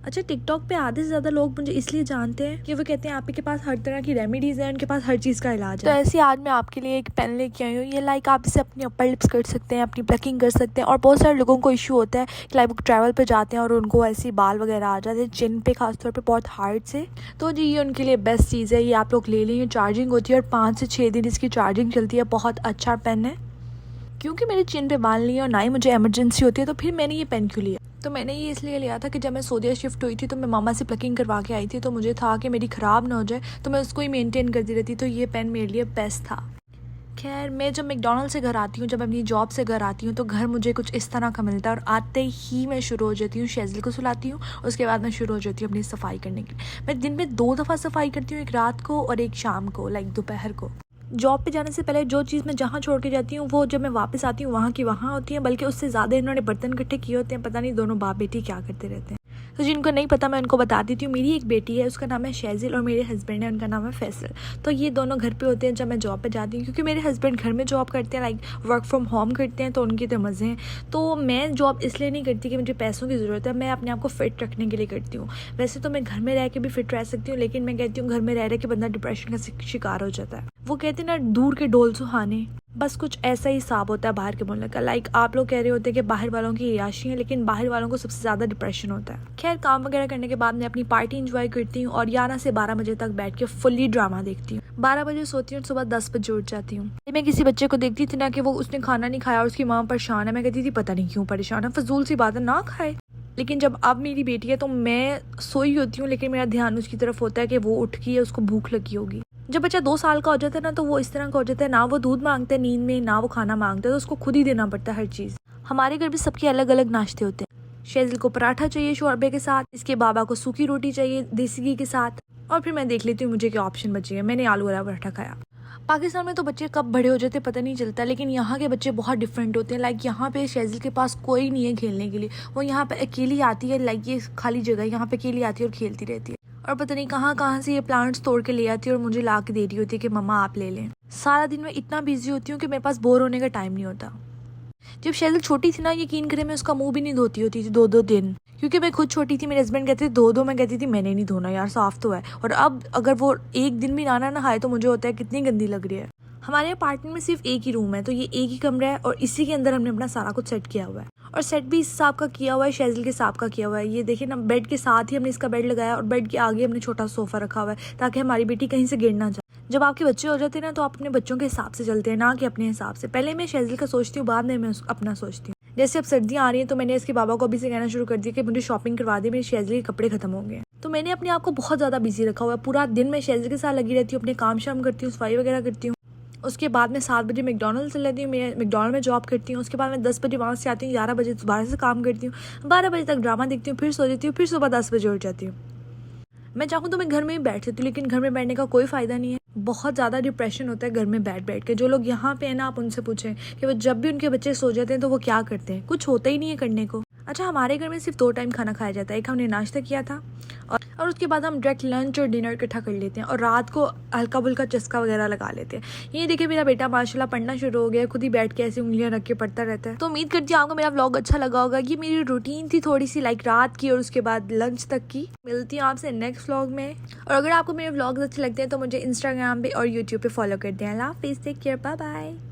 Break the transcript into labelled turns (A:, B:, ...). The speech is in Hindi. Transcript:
A: अच्छा, टिकटॉक पे आधे से ज़्यादा लोग मुझे इसलिए जानते हैं कि वो कहते हैं आप ही के पास हर तरह की रेमेडीज़ हैं, उनके पास हर चीज़ का इलाज है। तो ऐसे आज मैं आपके लिए एक पेन लेके आई हूँ। ये लाइक आप इसे अपनी अपर लिप्स कर सकते हैं, अपनी प्लकिंग कर सकते हैं। और बहुत सारे लोगों को इशू होता है कि लाइक वो ट्रैवल पे जाते हैं और उनको ऐसे बाल वगैरह आ जाते हैं चिन पे, खासतौर पर बहुत हार्ड से। तो जी ये उनके लिए बेस्ट चीज़ है, ये आप लोग ले लें। चार्जिंग होती है और 5 से 6 दिन इसकी चार्जिंग चलती है। बहुत अच्छा पेन है। क्योंकि मेरे चिन पे बाल नहीं है और ना ही मुझे इमरजेंसी होती है, तो फिर मैंने ये पेन क्यों लिया। तो मैंने ये इसलिए लिया था कि जब मैं सऊदीया शिफ्ट हुई थी तो मैं मामा से प्लकिंग करवा के आई थी, तो मुझे था कि मेरी ख़राब ना हो जाए, तो मैं उसको ही मेंटेन करती रहती। तो ये पेन मेरे लिए बेस्ट था। खैर, मैं जब मैकडॉनल्ड से घर आती हूँ, जब अपनी जॉब से घर आती हूँ, तो घर मुझे कुछ इस तरह का मिलता है और आते ही मैं शुरू हो जाती हूँ शेज़ल को सुलाती हूँ। उसके बाद मैं शुरू हो जाती हूँ अपनी सफाई करने के लिए। मैं दिन में 2 दफ़ा सफाई करती हूँ, एक रात को और एक शाम को, लाइक दोपहर को। जॉब पे जाने से पहले जो चीज़ मैं जहाँ छोड़ के जाती हूँ वो जब मैं वापस आती हूँ वहाँ की वहाँ होती है, बल्कि उससे ज़्यादा इन्होंने बर्तन इकट्ठे किए होते हैं। पता नहीं दोनों बाप बेटी क्या करते रहते हैं। तो जिनको नहीं पता मैं उनको बता देती हूँ। मेरी एक बेटी है, उसका नाम है शेज़िल, और मेरे हस्बैंड है, उनका नाम है फैसल। तो ये दोनों घर पे होते हैं जब मैं जॉब पे जाती हूँ, क्योंकि मेरे हस्बैंड घर में जॉब करते हैं, लाइक वर्क फ्रॉम होम करते हैं, तो उनके तो मज़े हैं। तो मैं जॉब इसलिए नहीं करती कि मुझे पैसों की ज़रूरत है, मैं अपने आप को फिट रखने के लिए करती हूँ। वैसे तो मैं घर में रह के भी फिट रह सकती हूँ, लेकिन मैं कहती हूँ घर में रह रहे के बंदा डिप्रेशन का शिकार हो जाता है। वो कहते हैं ना, दूर के डोल सुहाने, बस कुछ ऐसा ही हिसाब होता है बाहर के मुल्क का। लाइक आप लोग कह रहे होते हैं कि बाहर वालों की याशी है, लेकिन बाहर वालों को सबसे ज़्यादा डिप्रेशन होता है। खैर, काम वगैरह करने के बाद मैं अपनी पार्टी इंजॉय करती हूँ और 11 से 12 बजे तक बैठ के फुल्ली ड्रामा देखती हूँ। 12 बजे सोती हूँ, सुबह 10 बजे उठ जाती हूँ। मैं किसी बच्चे को देखती थी ना कि वो उसने खाना नहीं खाया और उसकी माँ परेशान है, मैं कहती थी पता नहीं क्यों परेशान है, फजूल सी बात है, ना खाए। लेकिन जब अब मेरी बेटी है तो मैं सोई होती हूँ, लेकिन मेरा ध्यान उसकी तरफ होता है कि वो उठ गई है, उसको भूख लगी होगी। जब बच्चा 2 साल का हो जाता है ना, तो वो इस तरह का हो जाता है, ना वो दूध मांगता है नींद में, ना वो खाना मांगता है, तो उसको खुद ही देना पड़ता है हर चीज़। हमारे घर भी सबके अलग अलग नाश्ते होते हैं। शेज़ल को पराठा चाहिए शोरबे के साथ, इसके बाबा को सूखी रोटी चाहिए देसी घी के साथ, और फिर मैं देख लेती हूँ मुझे क्या ऑप्शन बचे हैं। मैंने आलू वाला पराठा खाया। पाकिस्तान में तो बच्चे कब बड़े हो जाते पता नहीं चलता, लेकिन यहाँ के बच्चे बहुत डिफरेंट होते हैं। लाइक यहाँ पे शेज़ल के पास कोई नहीं है खेलने के लिए, वो यहाँ पे अकेली आती है, लाइक ये खाली जगह यहाँ पे अकेली आती है और खेलती रहती है। और पता नहीं कहाँ से ये प्लांट्स तोड़ के ले आती है और मुझे ला के दे रही होती है कि मम्मा आप ले लें। सारा दिन मैं इतना बिजी होती हूँ कि मेरे पास बोर होने का टाइम नहीं होता। जब शेज़ल छोटी थी ना, यकीन करें मैं उसका मुंह भी नहीं धोती होती थी 2-2 दिन, क्योंकि मैं खुद छोटी थी। मेरे हस्बैंड कहते थे धो दो, मैं कहती थी मैंने नहीं धोना यार, साफ तो है। और अब अगर वो एक दिन भी ना नहाए तो मुझे होता है कितनी गंदी लग रही है। हमारे अपार्टमेंट में सिर्फ एक ही रूम है, तो ये एक ही कमरा है और इसी के अंदर हमने अपना सारा कुछ सेट किया हुआ है। और सेट भी इस हिसाब का किया हुआ है, शेज़ल के हिसाब का किया हुआ है। ये देखिए ना, बेड के साथ ही हमने इसका बेड लगाया और बेड के आगे हमने छोटा सोफा रखा हुआ है, ताकि हमारी बेटी कहीं से गिर ना जाए। जब आपके बच्चे हो जाते हैं ना, तो आप अपने बच्चों के हिसाब से चलते हैं, ना कि अपने हिसाब से। पहले मैं शेज़ल का सोचती हूँ, बाद में मैं अपना सोचती हूँ। जैसे अब सर्दियाँ आ रही हैं, तो मैंने इसके बाबा को अभी से कहना शुरू कर दिया कि मुझे शॉपिंग करवा दी, मेरे शेज़ल के कपड़े खत्म हो गए। तो मैंने अपने आप को बहुत ज़्यादा बिजी रखा हुआ है। पूरा दिन मैं शेज़ल के साथ लगी रहती हूँ, अपने काम शाम करती हूँ, सफाई वगैरह करती हूँ। उसके बाद मैं 7 बजे मैकडॉनल्ड चले जाती हूँ, मैं मैकडॉनल्ड में जॉब करती हूँ। उसके बाद मैं 10 बजे वहाँ से आती हूँ, 11 बजे दोबारा से काम करती हूँ, 12 बजे तक ड्रामा देखती हूँ, फिर सो जाती हूँ, फिर सुबह 10 बजे उठ जाती हूँ। मैं चाहूँ तो मैं घर में ही बैठ सकती हूँ, लेकिन घर में बैठने का कोई फ़ायदा नहीं है। बहुत ज़्यादा डिप्रेशन होता है घर में बैठ के। जो लोग यहाँ पे हैं ना, आप उनसे पूछें कि वो जब भी उनके बच्चे सो जाते हैं तो वो क्या करते हैं, कुछ होता ही नहीं है करने को। अच्छा, हमारे घर में सिर्फ 2 टाइम खाना खाया जाता है। एक हमने नाश्ता किया था और उसके बाद हम डायरेक्ट लंच और डिनर इकट्ठा कर लेते हैं, और रात को हल्का फुल्का चस्का वगैरह लगा लेते हैं। ये देखिए मेरा बेटा माशाल्लाह पढ़ना शुरू हो गया, खुद ही बैठ के ऐसी उंगलियां रख के पढ़ता रहता है। तो उम्मीद करती हूँ आपको मेरा व्लॉग अच्छा लगा होगा। ये मेरी रूटीन थी थोड़ी सी, लाइक रात की और उसके बाद लंच तक की। मिलती हूँ आपसे नेक्स्ट व्लॉग में। और अगर आपको मेरे व्लॉग्स अच्छे लगते हैं तो मुझे इंस्टाग्राम पे और यूट्यूब पे फॉलो कर दें। अल्लाह हाफिज़, टेक केयर, बाय बाय।